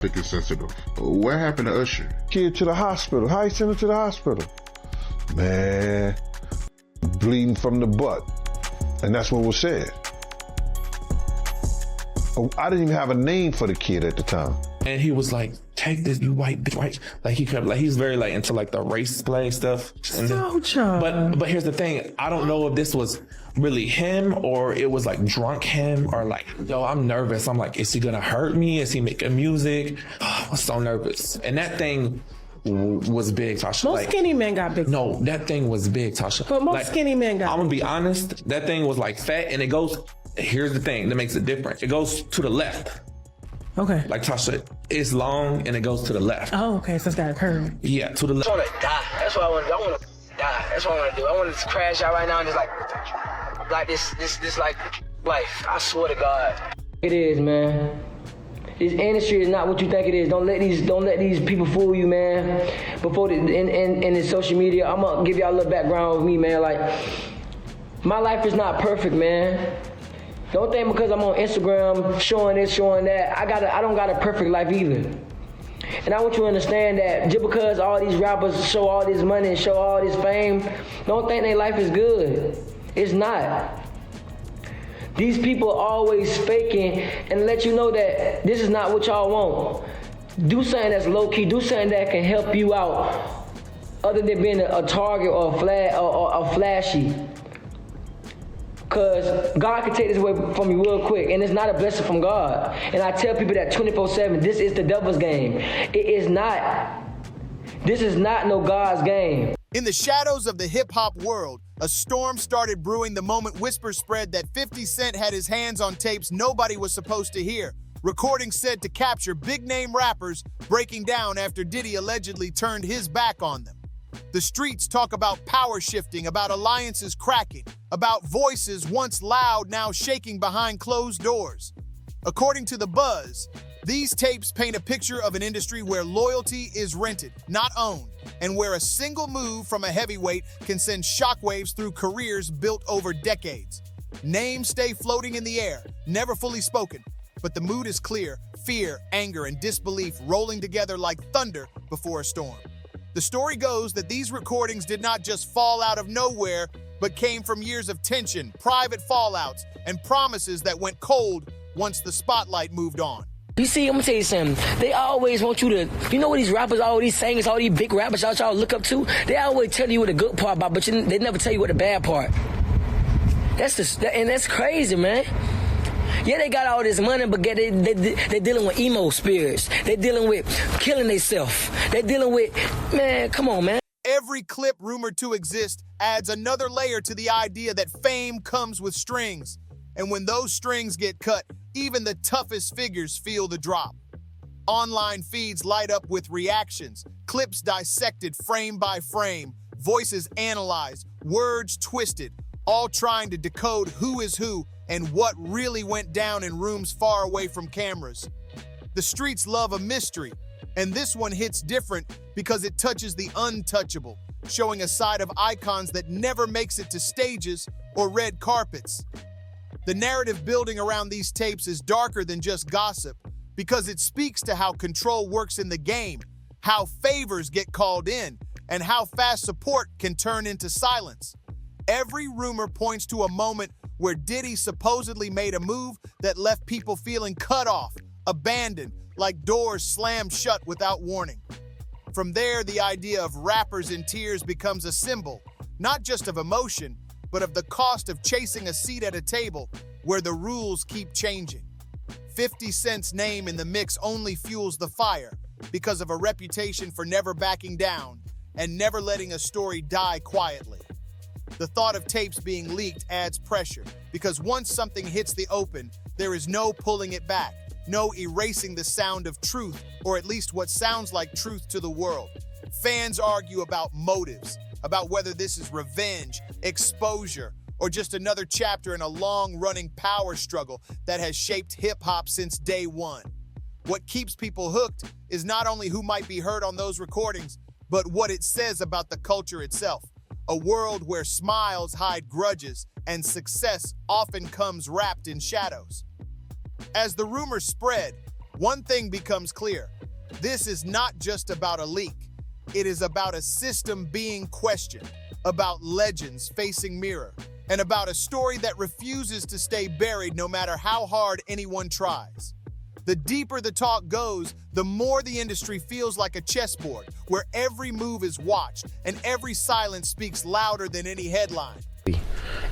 Thick and sensitive. What happened to Usher? Kid to the hospital. How you send him to the hospital? Man, bleeding from the butt. And that's what was said. I didn't even have a name for the kid at the time. And he was like, take this, you white bitch, right? Like he kept, like he's very like into like the race play stuff. But here's the thing, I don't know if this was really him or it was like drunk him or like, yo, I'm nervous. I'm like, is he gonna hurt me? Is he making music? Oh, I'm so nervous. And that thing was big, Tasha. Most skinny men got big. No, that thing was big, Tasha. But most skinny men got I'm gonna big. be honest, that thing was like fat and it goes, here's the thing that makes it different. It goes to the left. Okay. Like Tasha, it's long and it goes to the left. Oh, okay, so it's got a curve. Yeah, to the left. I want to die. That's what I want to do. I want to die. That's what I want to do. I want to crash out right now and just like this like life. I swear to God. It is, man. This industry is not what you think it is. Don't let these people fool you, man. Before in the social media, I'm gonna give y'all a little background of me, man. Like, my life is not perfect, man. Don't think because I'm on Instagram showing this, showing that, I don't got a perfect life either. And I want you to understand that just because all these rappers show all this money and show all this fame, don't think their life is good. It's not. These people are always faking and let you know that this is not what y'all want. Do something that's low key, do something that can help you out other than being a target or a flashy. Because God can take this away from you real quick, and it's not a blessing from God. And I tell people that 24/7, this is the devil's game. It is not. This is not no God's game. In the shadows of the hip-hop world, a storm started brewing the moment whispers spread that 50 Cent had his hands on tapes nobody was supposed to hear. Recordings said to capture big-name rappers breaking down after Diddy allegedly turned his back on them. The streets talk about power shifting, about alliances cracking, about voices once loud now shaking behind closed doors. According to The Buzz, these tapes paint a picture of an industry where loyalty is rented, not owned, and where a single move from a heavyweight can send shockwaves through careers built over decades. Names stay floating in the air, never fully spoken, but the mood is clear: fear, anger, and disbelief rolling together like thunder before a storm. The story goes that these recordings did not just fall out of nowhere, but came from years of tension, private fallouts, and promises that went cold once the spotlight moved on. You see, I'm gonna tell you something. They always want you to, you know what these rappers, all these singers, all these big rappers y'all look up to? They always tell you what the good part about, but they never tell you what the bad part. And that's crazy, man. Yeah, they got all this money, but they're dealing with emo spirits. They're dealing with killing themselves. They're dealing with, man, come on, man. Every clip rumored to exist adds another layer to the idea that fame comes with strings. And when those strings get cut, even the toughest figures feel the drop. Online feeds light up with reactions, clips dissected frame by frame, voices analyzed, words twisted, all trying to decode who is who and what really went down in rooms far away from cameras. The streets love a mystery, and this one hits different because it touches the untouchable, showing a side of icons that never makes it to stages or red carpets. The narrative building around these tapes is darker than just gossip because it speaks to how control works in the game, how favors get called in, and how fast support can turn into silence. Every rumor points to a moment where Diddy supposedly made a move that left people feeling cut off, abandoned, like doors slammed shut without warning. From there, the idea of rappers in tears becomes a symbol, not just of emotion, but of the cost of chasing a seat at a table where the rules keep changing. 50 Cent's name in the mix only fuels the fire because of a reputation for never backing down and never letting a story die quietly. The thought of tapes being leaked adds pressure because once something hits the open, there is no pulling it back, no erasing the sound of truth, or at least what sounds like truth to the world. Fans argue about motives, about whether this is revenge, exposure, or just another chapter in a long-running power struggle that has shaped hip-hop since day one. What keeps people hooked is not only who might be heard on those recordings, but what it says about the culture itself. A world where smiles hide grudges and success often comes wrapped in shadows. As the rumors spread, one thing becomes clear. This is not just about a leak. It is about a system being questioned, about legends facing mirror, and about a story that refuses to stay buried no matter how hard anyone tries. The deeper the talk goes, the more the industry feels like a chessboard where every move is watched and every silence speaks louder than any headline.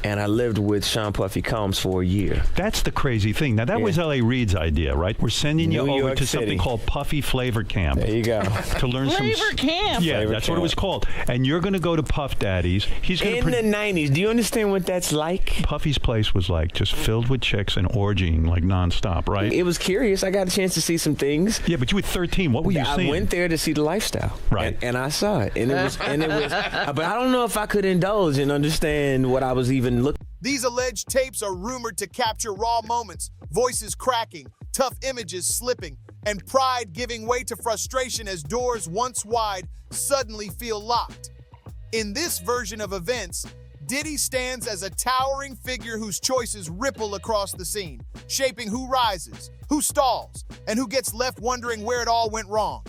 And I lived with Sean Puffy Combs for a year. That's the crazy thing. Now, that was L.A. Reid's idea, right? We're sending you New over York to City. something called Puffy Flavor Camp. There you go. To learn Flavor Camp? Yeah, Flavor that's what Camp. it was called. And you're going to go to Puff Daddy's. He's going In the 90s, do you understand what that's like? Puffy's place was like just filled with chicks and orgying like nonstop, right? It was curious. I got a chance to see some things. Yeah, but you were 13. What were you seeing? I went there to see the lifestyle, Right. And I saw it, and it was, but I don't know if I could indulge and understand what I was even looking. These alleged tapes are rumored to capture raw moments, voices cracking, tough images slipping, and pride giving way to frustration as doors once wide suddenly feel locked. In this version of events, Diddy stands as a towering figure whose choices ripple across the scene, shaping who rises, who stalls, and who gets left wondering where it all went wrong.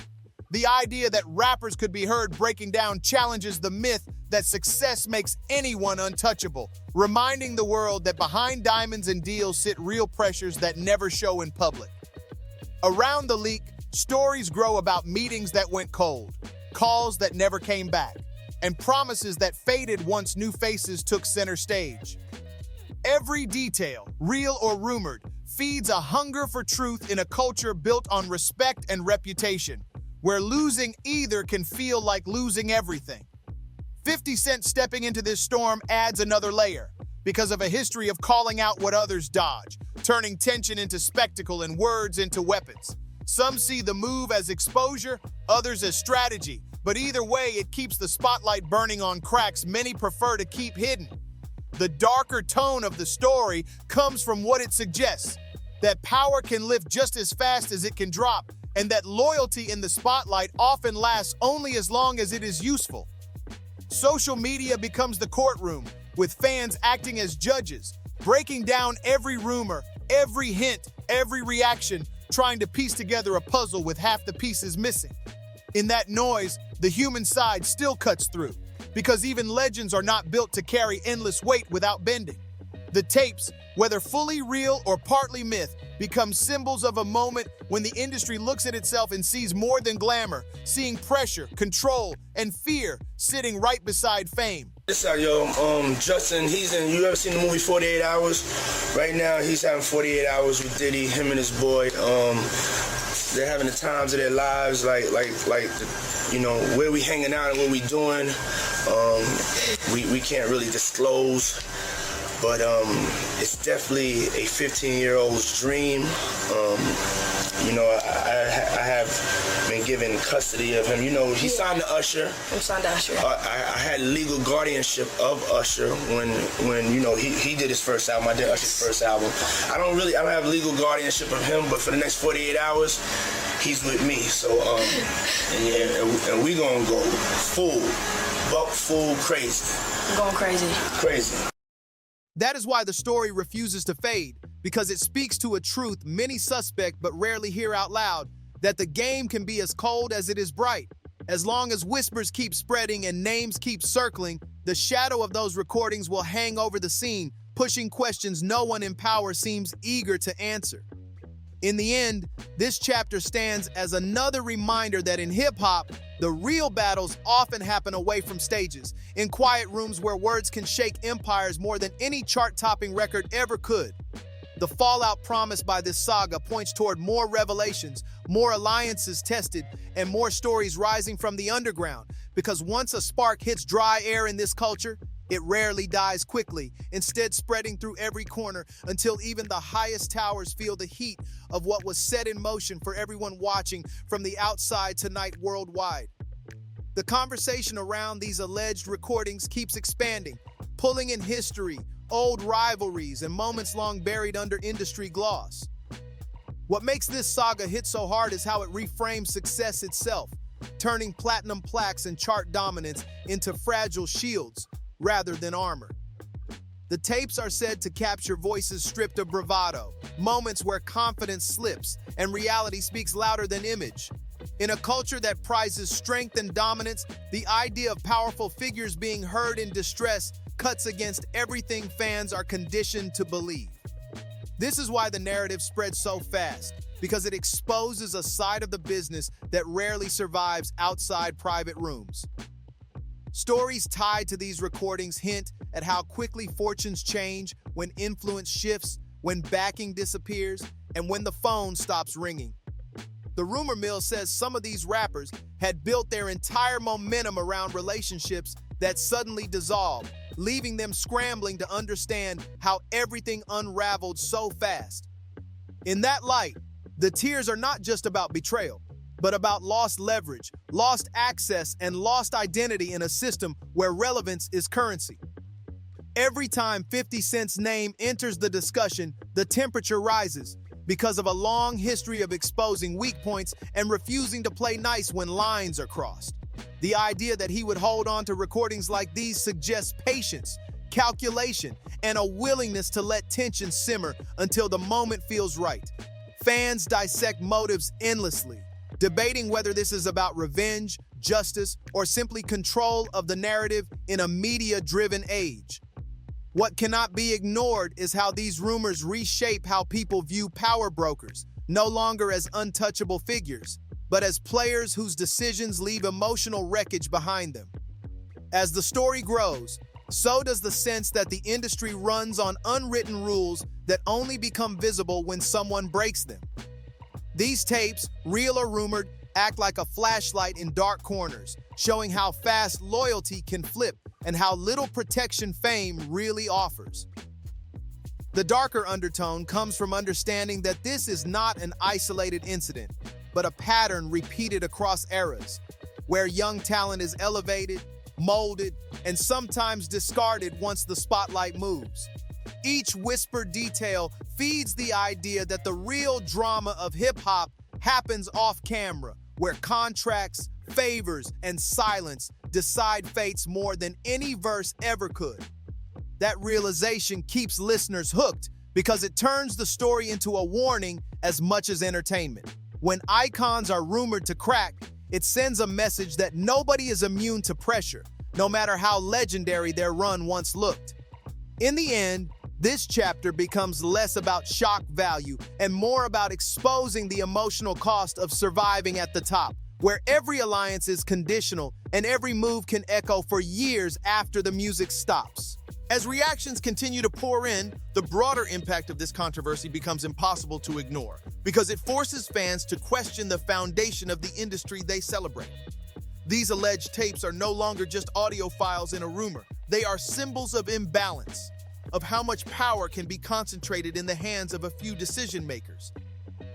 The idea that rappers could be heard breaking down challenges the myth that success makes anyone untouchable, reminding the world that behind diamonds and deals sit real pressures that never show in public. Around the leak, stories grow about meetings that went cold, calls that never came back, and promises that faded once new faces took center stage. Every detail, real or rumored, feeds a hunger for truth in a culture built on respect and reputation, where losing either can feel like losing everything. 50 Cent stepping into this storm adds another layer, because of a history of calling out what others dodge, turning tension into spectacle and words into weapons. Some see the move as exposure, others as strategy, but either way, it keeps the spotlight burning on cracks many prefer to keep hidden. The darker tone of the story comes from what it suggests, that power can lift just as fast as it can drop, and that loyalty in the spotlight often lasts only as long as it is useful. Social media becomes the courtroom, with fans acting as judges, breaking down every rumor, every hint, every reaction, trying to piece together a puzzle with half the pieces missing. In that noise, the human side still cuts through, because even legends are not built to carry endless weight without bending. The tapes, whether fully real or partly myth, become symbols of a moment when the industry looks at itself and sees more than glamour, seeing pressure, control, and fear sitting right beside fame. This out, Justin, you ever seen the movie 48 Hours? Right now, he's having 48 hours with Diddy, him and his boy. They're having the times of their lives, like, where we hanging out and what we doing. We can't really disclose. But it's definitely a 15-year-old's dream. I have been given custody of him. He signed to Usher. I'm signed to Usher. I had legal guardianship of Usher when he did his first album. I did Usher's first album. I don't have legal guardianship of him, but for the next 48 hours, he's with me. So and we gonna go full crazy. I'm going crazy. Crazy. That is why the story refuses to fade, because it speaks to a truth many suspect but rarely hear out loud, that the game can be as cold as it is bright. As long as whispers keep spreading and names keep circling, the shadow of those recordings will hang over the scene, pushing questions no one in power seems eager to answer. In the end, this chapter stands as another reminder that in hip-hop, the real battles often happen away from stages, in quiet rooms where words can shake empires more than any chart-topping record ever could. The fallout promised by this saga points toward more revelations, more alliances tested, and more stories rising from the underground, because once a spark hits dry air in this culture, it rarely dies quickly, instead spreading through every corner until even the highest towers feel the heat of what was set in motion for everyone watching from the outside tonight worldwide. The conversation around these alleged recordings keeps expanding, pulling in history, old rivalries, and moments long buried under industry gloss. What makes this saga hit so hard is how it reframes success itself, turning platinum plaques and chart dominance into fragile shields rather than armor. The tapes are said to capture voices stripped of bravado, moments where confidence slips and reality speaks louder than image. In a culture that prizes strength and dominance, the idea of powerful figures being heard in distress cuts against everything fans are conditioned to believe. This is why the narrative spreads so fast, because it exposes a side of the business that rarely survives outside private rooms. Stories tied to these recordings hint at how quickly fortunes change when influence shifts, when backing disappears, and when the phone stops ringing. The rumor mill says some of these rappers had built their entire momentum around relationships that suddenly dissolved, leaving them scrambling to understand how everything unraveled so fast. In that light, the tears are not just about betrayal, but about lost leverage, lost access, and lost identity in a system where relevance is currency. Every time 50 Cent's name enters the discussion, the temperature rises because of a long history of exposing weak points and refusing to play nice when lines are crossed. The idea that he would hold on to recordings like these suggests patience, calculation, and a willingness to let tension simmer until the moment feels right. Fans dissect motives endlessly, debating whether this is about revenge, justice, or simply control of the narrative in a media-driven age. What cannot be ignored is how these rumors reshape how people view power brokers, no longer as untouchable figures, but as players whose decisions leave emotional wreckage behind them. As the story grows, so does the sense that the industry runs on unwritten rules that only become visible when someone breaks them. These tapes, real or rumored, act like a flashlight in dark corners, showing how fast loyalty can flip and how little protection fame really offers. The darker undertone comes from understanding that this is not an isolated incident, but a pattern repeated across eras, where young talent is elevated, molded, and sometimes discarded once the spotlight moves. Each whispered detail feeds the idea that the real drama of hip-hop happens off-camera, where contracts, favors, and silence decide fates more than any verse ever could. That realization keeps listeners hooked because it turns the story into a warning as much as entertainment. When icons are rumored to crack, it sends a message that nobody is immune to pressure, no matter how legendary their run once looked. In the end, this chapter becomes less about shock value and more about exposing the emotional cost of surviving at the top, where every alliance is conditional and every move can echo for years after the music stops. As reactions continue to pour in, the broader impact of this controversy becomes impossible to ignore, because it forces fans to question the foundation of the industry they celebrate. These alleged tapes are no longer just audio files in a rumor. They are symbols of imbalance, of how much power can be concentrated in the hands of a few decision makers.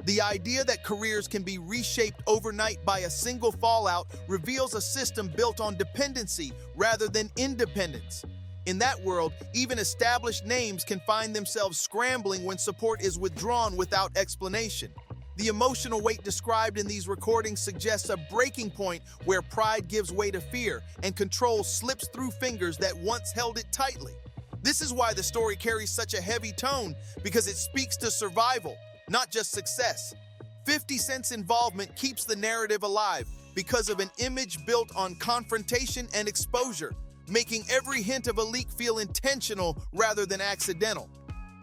The idea that careers can be reshaped overnight by a single fallout reveals a system built on dependency rather than independence. In that world, even established names can find themselves scrambling when support is withdrawn without explanation. The emotional weight described in these recordings suggests a breaking point where pride gives way to fear and control slips through fingers that once held it tightly. This is why the story carries such a heavy tone, because it speaks to survival, not just success. 50 Cent's involvement keeps the narrative alive because of an image built on confrontation and exposure, making every hint of a leak feel intentional rather than accidental.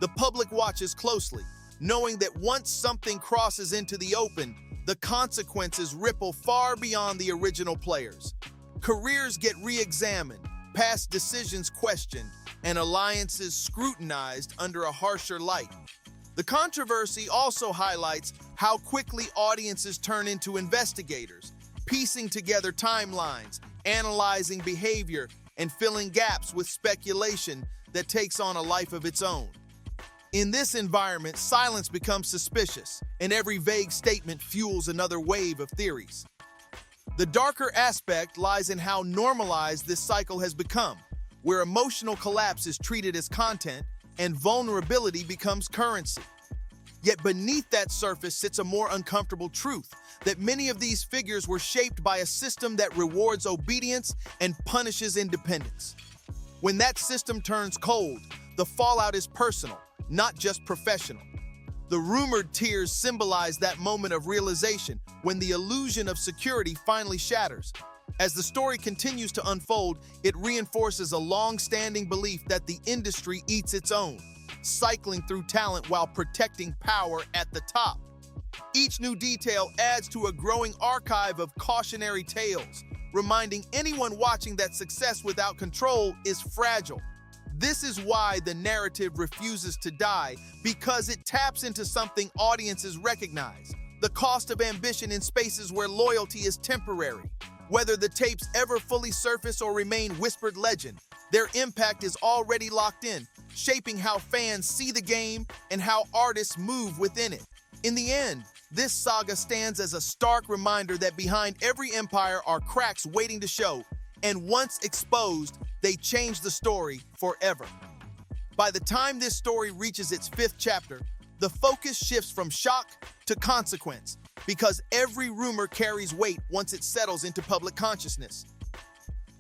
The public watches closely, knowing that once something crosses into the open, the consequences ripple far beyond the original players. Careers get re-examined, past decisions questioned, and alliances scrutinized under a harsher light. The controversy also highlights how quickly audiences turn into investigators, piecing together timelines, analyzing behavior, and filling gaps with speculation that takes on a life of its own. In this environment, silence becomes suspicious, and every vague statement fuels another wave of theories. The darker aspect lies in how normalized this cycle has become, where emotional collapse is treated as content and vulnerability becomes currency. Yet beneath that surface sits a more uncomfortable truth, that many of these figures were shaped by a system that rewards obedience and punishes independence. When that system turns cold, the fallout is personal, not just professional. The rumored tears symbolize that moment of realization when the illusion of security finally shatters. As the story continues to unfold, it reinforces a long-standing belief that the industry eats its own, cycling through talent while protecting power at the top. Each new detail adds to a growing archive of cautionary tales, reminding anyone watching that success without control is fragile. This is why the narrative refuses to die, because it taps into something audiences recognize: the cost of ambition in spaces where loyalty is temporary. Whether the tapes ever fully surface or remain whispered legend, their impact is already locked in, shaping how fans see the game and how artists move within it. In the end, this saga stands as a stark reminder that behind every empire are cracks waiting to show, and once exposed, they change the story forever. By the time this story reaches its 5th chapter, the focus shifts from shock to consequence, because every rumor carries weight once it settles into public consciousness.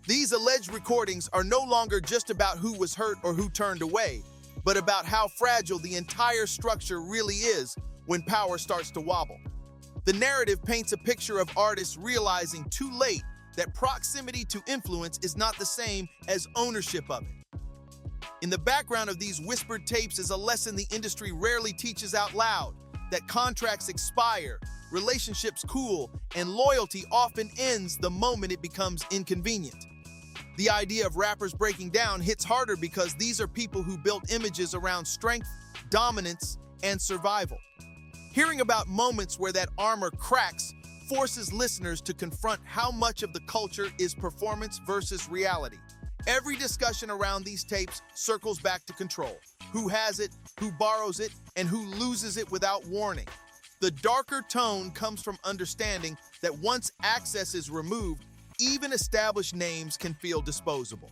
These alleged recordings are no longer just about who was hurt or who turned away, but about how fragile the entire structure really is when power starts to wobble. The narrative paints a picture of artists realizing too late that proximity to influence is not the same as ownership of it. In the background of these whispered tapes is a lesson the industry rarely teaches out loud: that contracts expire, relationships cool, and loyalty often ends the moment it becomes inconvenient. The idea of rappers breaking down hits harder because these are people who built images around strength, dominance, and survival. Hearing about moments where that armor cracks forces listeners to confront how much of the culture is performance versus reality. Every discussion around these tapes circles back to control: who has it, who borrows it, and who loses it without warning. The darker tone comes from understanding that once access is removed, even established names can feel disposable.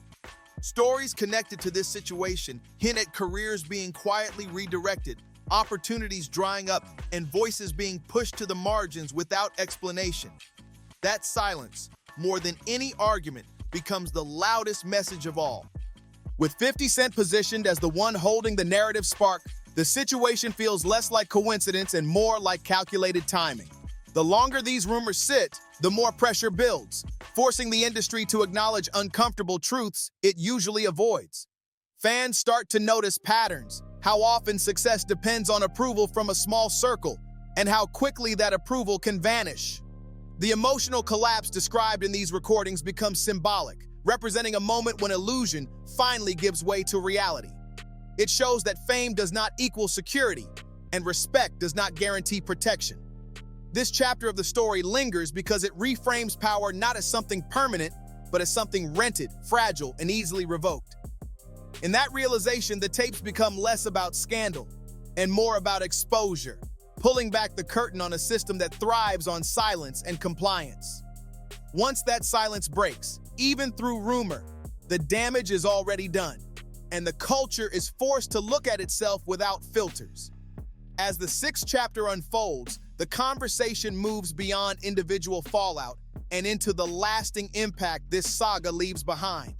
Stories connected to this situation hint at careers being quietly redirected, opportunities drying up, and voices being pushed to the margins without explanation. That silence, more than any argument, becomes the loudest message of all. With 50 Cent positioned as the one holding the narrative spark, the situation feels less like coincidence and more like calculated timing. The longer these rumors sit, the more pressure builds, forcing the industry to acknowledge uncomfortable truths it usually avoids. Fans start to notice patterns: how often success depends on approval from a small circle, and how quickly that approval can vanish. The emotional collapse described in these recordings becomes symbolic, representing a moment when illusion finally gives way to reality. It shows that fame does not equal security, and respect does not guarantee protection. This chapter of the story lingers because it reframes power not as something permanent, but as something rented, fragile, and easily revoked. In that realization, the tapes become less about scandal and more about exposure, pulling back the curtain on a system that thrives on silence and compliance. Once that silence breaks, even through rumor, the damage is already done, and the culture is forced to look at itself without filters. As the 6th chapter unfolds, the conversation moves beyond individual fallout and into the lasting impact this saga leaves behind.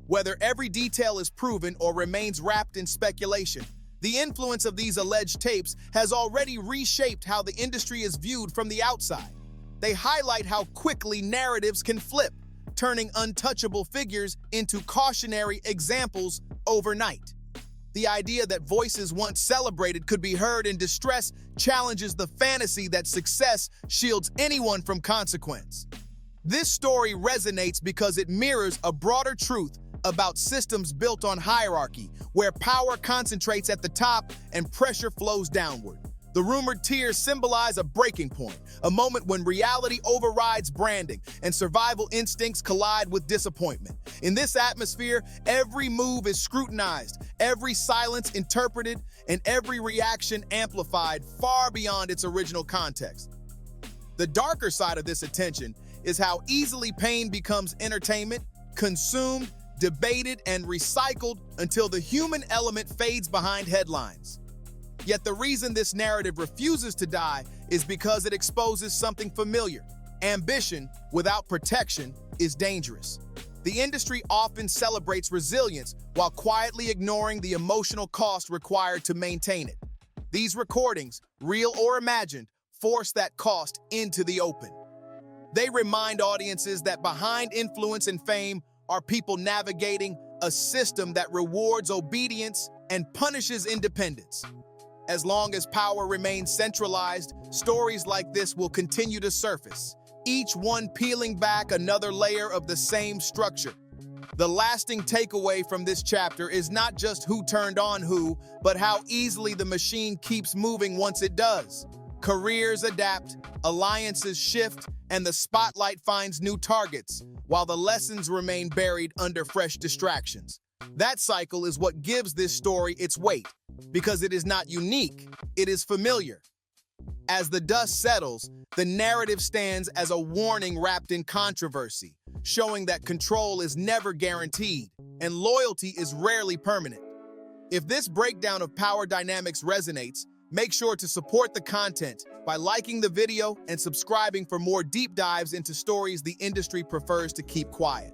Whether every detail is proven or remains wrapped in speculation, the influence of these alleged tapes has already reshaped how the industry is viewed from the outside. They highlight how quickly narratives can flip, turning untouchable figures into cautionary examples overnight. The idea that voices once celebrated could be heard in distress challenges the fantasy that success shields anyone from consequence. This story resonates because it mirrors a broader truth about systems built on hierarchy, where power concentrates at the top and pressure flows downward. The rumored tears symbolize a breaking point, a moment when reality overrides branding and survival instincts collide with disappointment. In this atmosphere, every move is scrutinized, every silence interpreted, and every reaction amplified far beyond its original context. The darker side of this attention is how easily pain becomes entertainment, consumed, debated, and recycled until the human element fades behind headlines. Yet the reason this narrative refuses to die is because it exposes something familiar. Ambition without protection is dangerous. The industry often celebrates resilience while quietly ignoring the emotional cost required to maintain it. These recordings, real or imagined, force that cost into the open. They remind audiences that behind influence and fame are people navigating a system that rewards obedience and punishes independence. As long as power remains centralized, stories like this will continue to surface, each one peeling back another layer of the same structure. The lasting takeaway from this chapter is not just who turned on who, but how easily the machine keeps moving once it does. Careers adapt, alliances shift, and the spotlight finds new targets, while the lessons remain buried under fresh distractions. That cycle is what gives this story its weight, because it is not unique, it is familiar. As the dust settles, the narrative stands as a warning wrapped in controversy, showing that control is never guaranteed and loyalty is rarely permanent. If this breakdown of power dynamics resonates, make sure to support the content by liking the video and subscribing for more deep dives into stories the industry prefers to keep quiet.